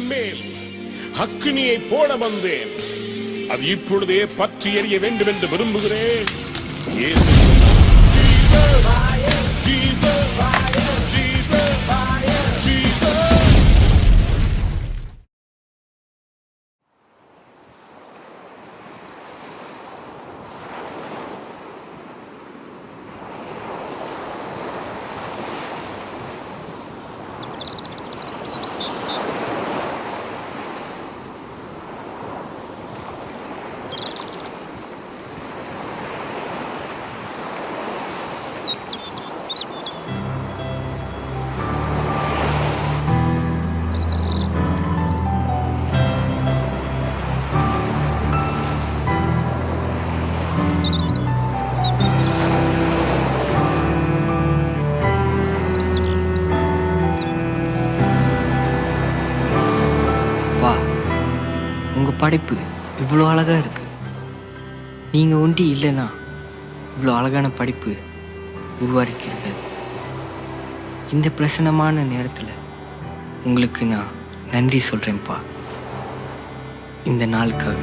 நெருப்பின் மேல் அக்கினியை போட வந்தேன், அது இப்பொழுதே பற்றி எறிய வேண்டும் என்று விரும்புகிறேன். இயேசு சொன்னார், ஜீசஸ், ஜீசஸ், ஜீசஸ், ஜீசஸ். படைப்பு இவ்வளோ அழகாக இருக்குது. நீங்கள் ஒண்டி இல்லைன்னா இவ்வளோ அழகான படைப்பு உருவாக்கியிருக்க. இந்த பிரசன்னமான நேரத்தில் உங்களுக்கு நான் நன்றி சொல்கிறேன்ப்பா, இந்த நாளுக்காக.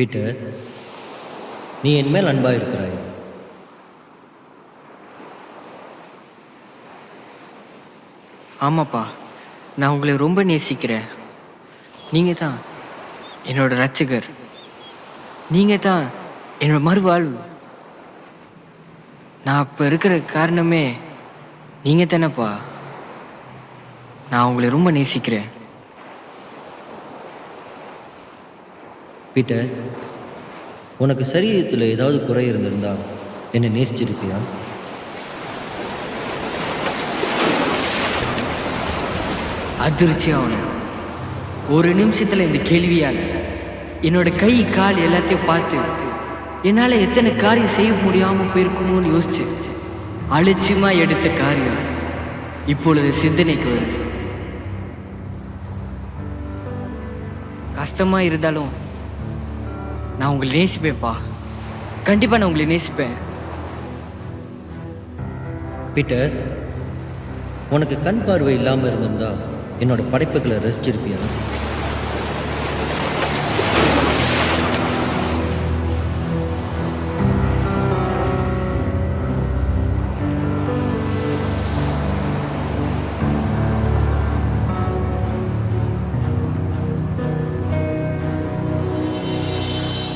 பீட்டர், நீ என் மேல் அன்பாக இருக்கிறாய். ஆமாப்பா, நான் உங்களை ரொம்ப நேசிக்கிறேன். நீங்கள் தான் என்னோட இரட்சகர், நீங்கள் தான் என்னோட மறுவாழ்வு. நான் இப்போ இருக்கிற காரணமே நீங்கள் தானேப்பா. நான் உங்களை ரொம்ப நேசிக்கிறேன். பீட்டர், உனக்கு சரீரத்தில் ஏதாவது குறை இருந்திருந்தா என்னை நேசிச்சிருப்பியா? அதிர்ச்சி ஆகணும். ஒரு நிமிஷத்தில் இந்த கேள்வியால் என்னோட கை கால் எல்லாத்தையும் பார்த்து என்னால் எத்தனை காரியம் செய்ய முடியாமல் போயிருக்குமோன்னு யோசிச்சு அலட்சியமாக எடுத்த காரியம் இப்பொழுது சிந்தனைக்கு வருது. கஷ்டமாக இருந்தாலும் நான் உங்களை நேசிப்பேன்ப்பா. கண்டிப்பாக நான் உங்களை நேசிப்பேன். பீட்டர், உனக்கு கண் பார்வை இல்லாமல் இருந்திருந்தா என்னோட படைப்புகளை ரசிச்சிருப்பியா?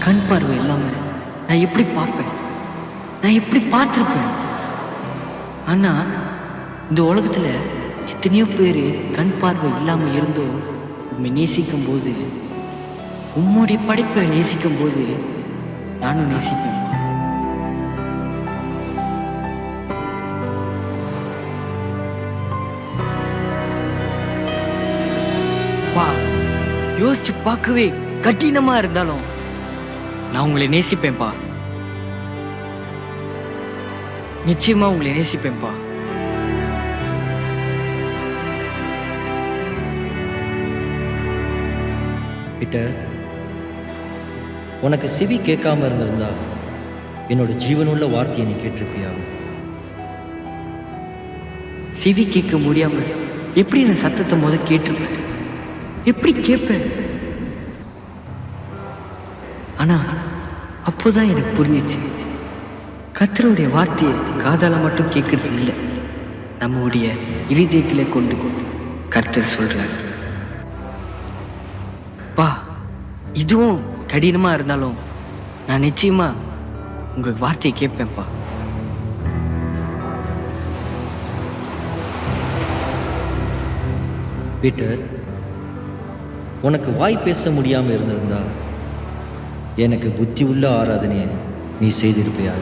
கண் பார்வை இல்லாமல் நான் எப்படி பார்ப்பேன்? நான் எப்படி பார்த்துருப்பேன்? ஆனால் இந்த உலகத்தில் எத்தனையோ பேர் கண் பார்வை இல்லாமல் இருந்தோ உண்மை நேசிக்கும் போது, உம்முடைய படைப்பை நேசிக்கும் போது நானும் நேசிப்பேன். வா, யோசிச்சு பார்க்கவே கடினமா இருந்தாலும் நான் உங்களை நேசிப்பேன்பா. நிச்சயமா உங்களை நேசிப்பேன்பா. பீட்டர், உனக்கு செவி கேட்காம இருந்திருந்தா என்னோட ஜீவனுள்ள வார்த்தையை நீ கேட்டிருப்பியா? செவி கேட்க முடியாம எப்படி நான் சத்தத்தை கேட்டிருப்பேன்? எப்படி கேட்பேன்? ஆனா அப்போதான் எனக்கு புரிஞ்சிச்சு, கர்த்தருடைய வார்த்தையை காதால மட்டும் கேட்கறது இல்லை, நம்முடைய இருதயத்திலே கொண்டு கர்த்தர் சொல்றார். பா, இதுவும் கடினமா இருந்தாலும் நான் நிச்சயமா உங்க வார்த்தையை கேட்பேன்ப்பா. பீட்டர், உனக்கு வாய் பேச முடியாமல் இருந்திருந்தா எனக்கு புத்தி உள்ள ஆராதனையை நீ செய்திருப்பியா?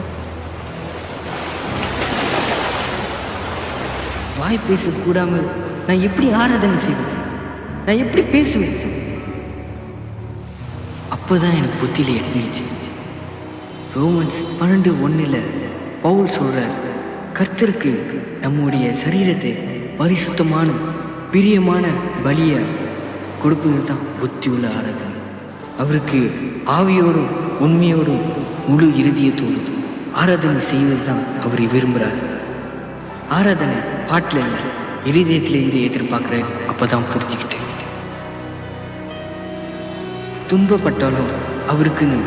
வாய் பேசக்கூடாமல் நான் எப்படி ஆராதனை செய்வேன்? நான் எப்படி பேசுவேன்? அப்போதான் எனக்கு புத்தியில எட்டுச்சு. ரோமன்ஸ் 12:1 பவுல் சொல்றார், கர்த்தருக்கு நம்முடைய சரீரத்தை பரிசுத்தமான பிரியமான பலிய கொடுப்பது தான் புத்தி உள்ள ஆராதனை. அவருக்கு ஆவியோடும் உண்மையோடும் முழு இருதயத்தோடும் ஆராதனை செய்வது தான் அவர் விரும்புகிறார். ஆராதனை பாட்டில் இல்லை, இருதயத்திலேருந்து எதிர்பார்க்குறாரு. அப்போதான் புரிஞ்சுக்கிட்டேன். துன்பப்பட்டாலும் அவருக்குன்னு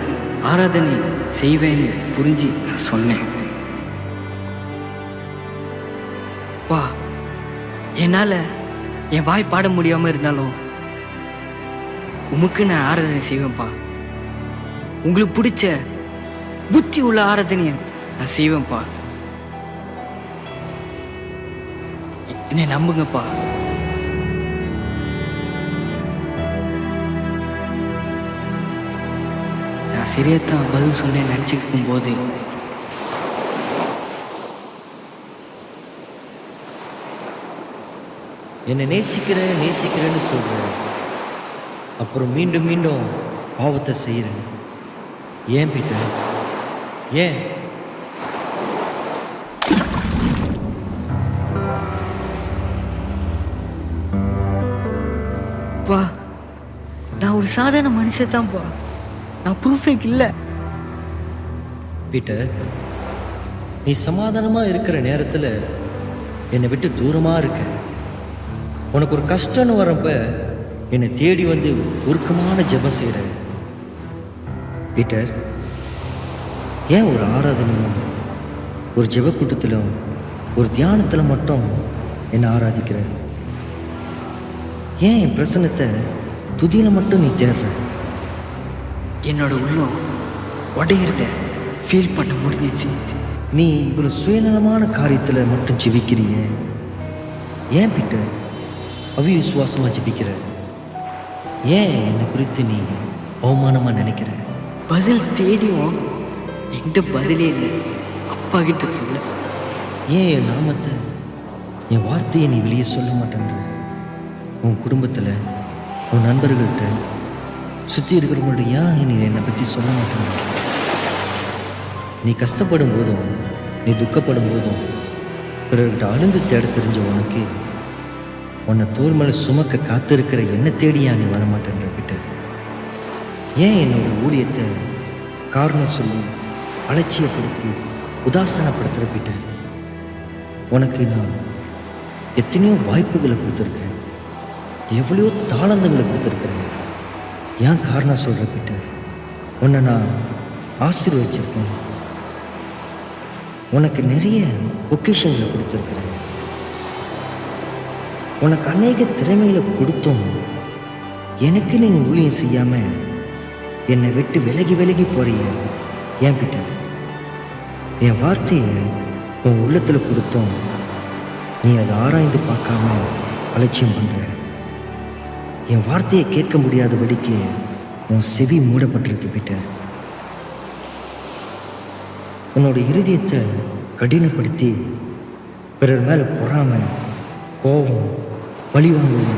ஆராதனை செய்வேன்னு புரிஞ்சு நான் சொன்னேன். வா, என்னால் என் வாய் பாட முடியாமல் இருந்தாலும் உமக்கு நான் ஆராதனை செய்வேன்ப்பா. உங்களுக்கு பிடிச்ச புத்தி உள்ள ஆராதனையை நான் செய்வேன்ப்பா. என்னை நம்புங்கப்பா. நான் சரியாத்தான் பதில் சொன்னேன் நினச்சிருக்கும் போது என்னை நேசிக்கிறேன்னு சொல்கிறேன், அப்புறம் மீண்டும் மீண்டும் பாவத்தை செய்கிறேன். ஏன் பீட்டர்? ஏன்? பா, நான் ஒரு சாதாரண மனுஷன் தான்ப்பா. நான் பர்ஃபெக்ட் இல்லை. பீட்டர், நீ சமாதானமாக இருக்கிற நேரத்தில் என்னை விட்டு தூரமாக இருக்க. உனக்கு ஒரு கஷ்டம்னு வரப்ப என்னை தேடி வந்து உருக்கமான ஜெபம் செய்கிற. பீட்டர், ஏன் ஒரு ஆராதனையும் ஒரு ஜெப கூட்டத்திலும் ஒரு தியானத்தில் மட்டும் என்னை ஆராதிக்கிற? ஏன் என் பிரசன்னத்தை துதியில் மட்டும் நீ தேடுற? என்னோட உள்ளம் உடையிறத ஃபீல் பண்ண முடிஞ்சிச்சு. நீ இவ்வளோ சுயநலமான காரியத்தில் மட்டும் ஜெபிக்கிறிய. ஏன் பீட்டர் அவிசுவாசமாக ஜெபிக்கிற? ஏன் என்னை குறித்து நீ அவமானமாக நினைக்கிற? பதில் தேடியும் என்கிட்ட பதிலே இல்லை. அப்பா கிட்ட சொல்ல. ஏன் என் நாமத்தை, என் வார்த்தையை நீ வெளியே சொல்ல மாட்டேன்ற? உன் குடும்பத்தில், உன் நண்பர்கள்ட்ட, சுற்றி இருக்கிறவங்கள்ட்ட ஏன் நீ என்னை பற்றி சொல்ல மாட்டேன்ற? நீ கஷ்டப்படும் போதும் நீ துக்கப்படும் போதும் பிறர்கிட்ட அழுந்து தேட தெரிஞ்ச உனக்கு உன்னை தோல் மேலே சுமக்க காத்திருக்கிற என்ன தேடியா நீ வரமாட்டேன்ற பீட்டர்? ஏன் என்னோட ஊழியத்தை காரணம் சொல்லி அலட்சியப்படுத்தி உதாசனப்படுத்துகிற பீட்டர்? உனக்கு நான் எத்தனையோ வாய்ப்புகளை கொடுத்துருக்கேன், எவ்வளையோ தாளந்தங்களை கொடுத்துருக்கிறேன். ஏன் காரணம் சொல்கிற பீட்டர்? உன்னை நான் ஆசீர்வதிச்சிருக்கேன், உனக்கு நிறைய பொக்கிஷங்களை கொடுத்துருக்கிறேன், உனக்கு அநேக திறமைகளை கொடுத்தோம். எனக்கு நீ ஊழியம் செய்யாமல் என்னை விட்டு விலகி விலகி போறிய. ஏன் பீட்டர்? என் வார்த்தையை உன் உள்ளத்தில் கொடுத்தோம், நீ அதை ஆராய்ந்து பார்க்காம அலட்சியம் பண்ணுற. என் வார்த்தையை கேட்க முடியாதபடிக்கு உன் செவி மூடப்பட்டிருக்கு பீட்டர். உன்னோட இருதயத்தை கடினப்படுத்தி பிறர் மேலே பொறாம, கோபம், பழிவாங்குவது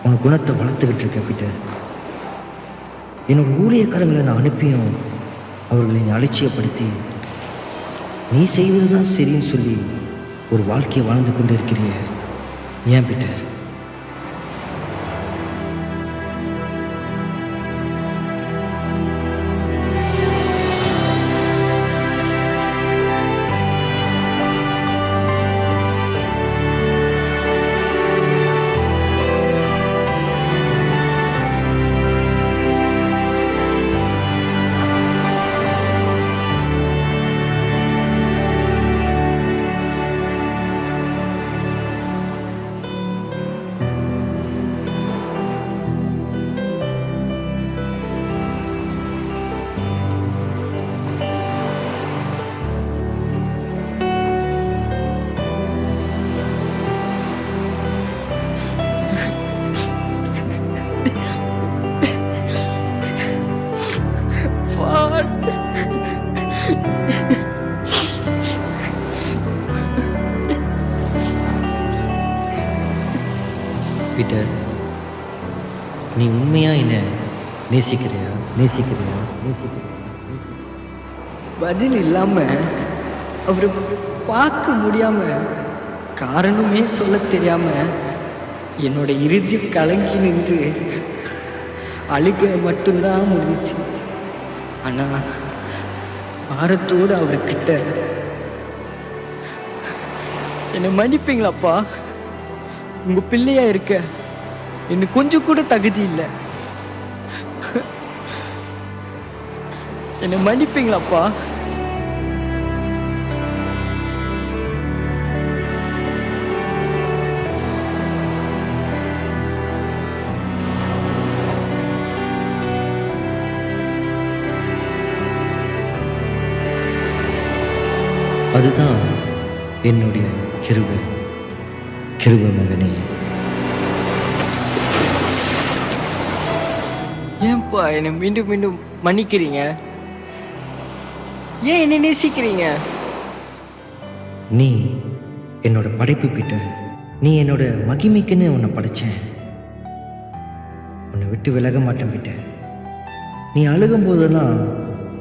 உன் குணத்தை வளர்த்துக்கிட்டு இருக்க பீட்டர். என்னோட ஊழியக்காரங்களை நான் அனுப்பியும் அவர்களை நீ அலட்சியப்படுத்தி நீ செய்வது தான் சரின்னு சொல்லி ஒரு வாழ்க்கையை வாழ்ந்து கொண்டு இருக்கிறிய. ஏன் பீட்டர்? என்கிட்ட நீ உண்மையா என்ன நேசிக்கிறியா? பதில் இல்லாம அவரை பார்க்க முடியாம, காரணமே சொல்ல தெரியாம என்னோட இறுதி கலங்கி நின்று அழுக மட்டும்தான் முடிஞ்சிச்சு. ஆனா பாரத்தோடு அவர்கிட்ட, என்னை மன்னிப்பீங்களாப்பா, உங்க பிள்ளையா இருக்க எனக்கு கொஞ்சம் கூட தகுதி இல்லை, என்னை மன்னிப்பீங்களாப்பா? அதுதான் என்னுடைய கிருபை மகனே. ஏன்பா என்னை மீண்டும் மீண்டும் மன்னிக்கிறீங்க? ஏன் என்னை நேசிக்கிறீங்க? நீ என்னோட படைப்பு பீட்டர். நீ என்னோட மகிமைக்குன்னு உன்னை படைச்சேன். உன்னை விட்டு விலக மாட்டேன் பீட்டர். நீ அழுகும் போதெல்லாம்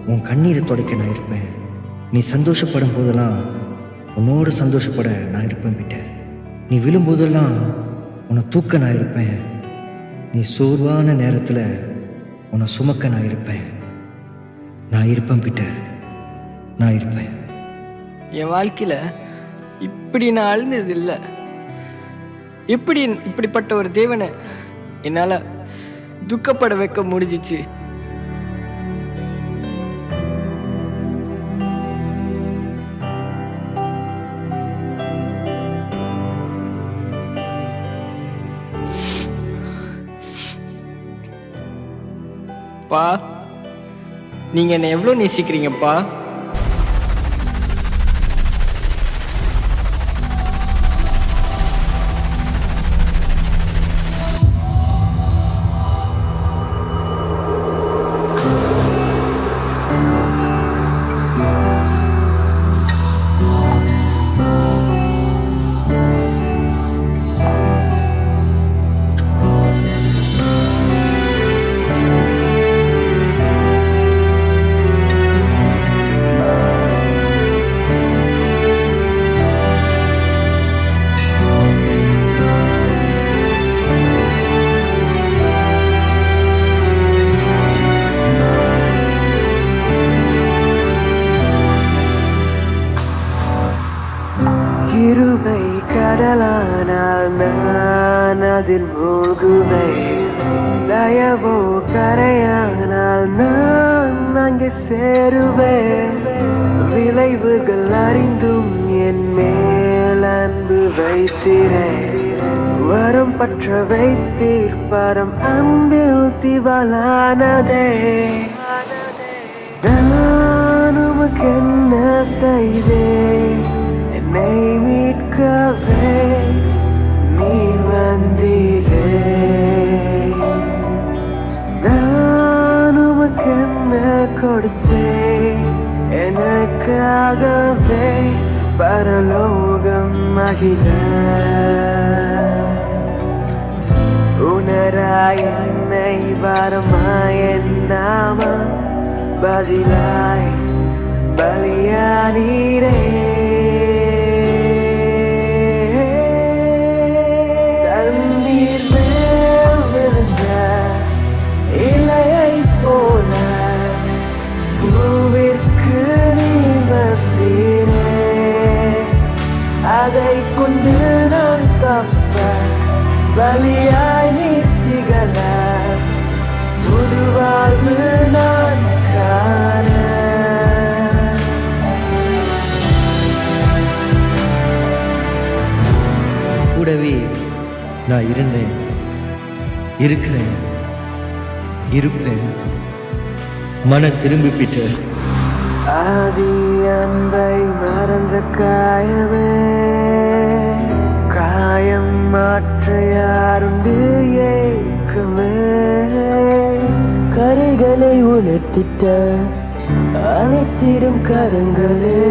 உன் கண்ணீரை துடைக்க நான் இருப்பேன். நீ சந்தோஷப்படும் போதெல்லாம் உன்னோட சந்தோஷப்பட நான் இருப்பேன் பீட்டர். நீ விழும்போதெல்லாம் உன்னை தூக்க நான் இருப்பேன். நீ சோர்வான நேரத்தில் உன்னை சுமக்க நான் இருப்பேன். நான் இருப்பேன் பீட்டர், நான் இருப்பேன். என் வாழ்க்கையில் இப்படி நான் அழுந்தது இல்லை. இப்படிப்பட்ட ஒரு தேவனை என்னால் துக்கப்பட வைக்க முடிஞ்சிச்சு. பா, நீங்க என்ன எவ்வளோ நேசிக்கிறீங்கப்பா? கிருபை கடலானால் நான் அதில் மூழ்குவேன். தயவோ கரையானால் நான் அங்கே சேருவேன். விளைவுகள் அறிந்தும் என் மேல் அன்பு வைத்திரேன். வரம் பற்ற வைத்தீர் பரம் அன்பில் திவாலானதே. நான் உமக்கு என்ன செய்தேன்? என்னை மீட்கவே நீர் வந்தீரே. நான் உமக்கு என்ன கொடுத்தேன்? எனக்காகவே பரலோகம் அகில உணராய் என்னை பாரமாய் எண்ணாம பதிலாய் பலியானீரே. தண்ணீர் மேல் விழுந்த இலையை போல பூவிற்கு நீ வந்தீரே. அதை கொண்டு நான் தப்ப பலியாய் நீ திகழ புது வாழ்வு நான் காண. கூடவே நான் இருந்தேன், இருக்கிறேன், இருப்பேன். மனம் திரும்பி பீட்டர். ஆதி அன்பை மறந்த காயமே, காயம் மாற்ற யாருண்டு ஏக்கமே. கரைகளை உணர்த்திட்ட அனைத்திடும் கரங்களே,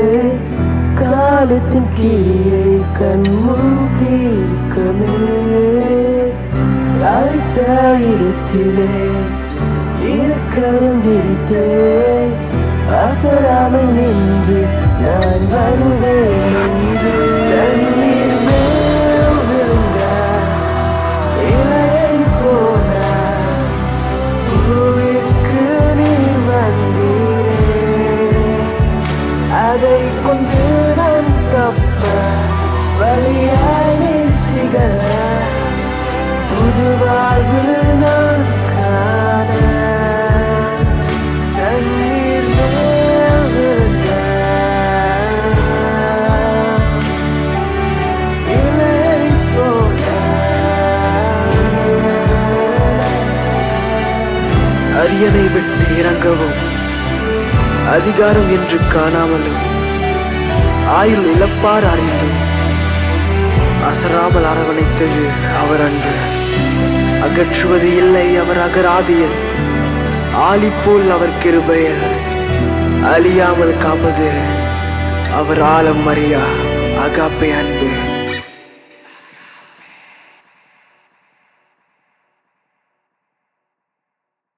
காலத்தின் கிரியை கண்முன் தீர்க்கமே. அழைத்த இடத்திலே இனக்கரம் விரித்தே அசராமல் நின்று நான் வருவேன் என்று தண்ணீர் மேல் விழுந்த இலையை போல பூவிற்கு நீர் வந்தீரே அதை கொண்டு நான் தப்ப வழியாய் நீர் திகழ புது வாழ்வு நான் காண தண்ணீர் மேல் விழுந்த இலை போல அரியணை விட்டு இறங்கவும் அதிகாரம் என்று காணாமலும் ஆயுள் இழப்பார் அறிந்தும் அசராமல் அரவணைத்தது அவர் அன்பு. அகற்றுவது இல்லை அவர் அகராதியில், ஆலிப்போல் அவர் கிருபையில் அழியாமல் காப்பது அவர் ஆழம் அறியா அகாப்பை அன்பு.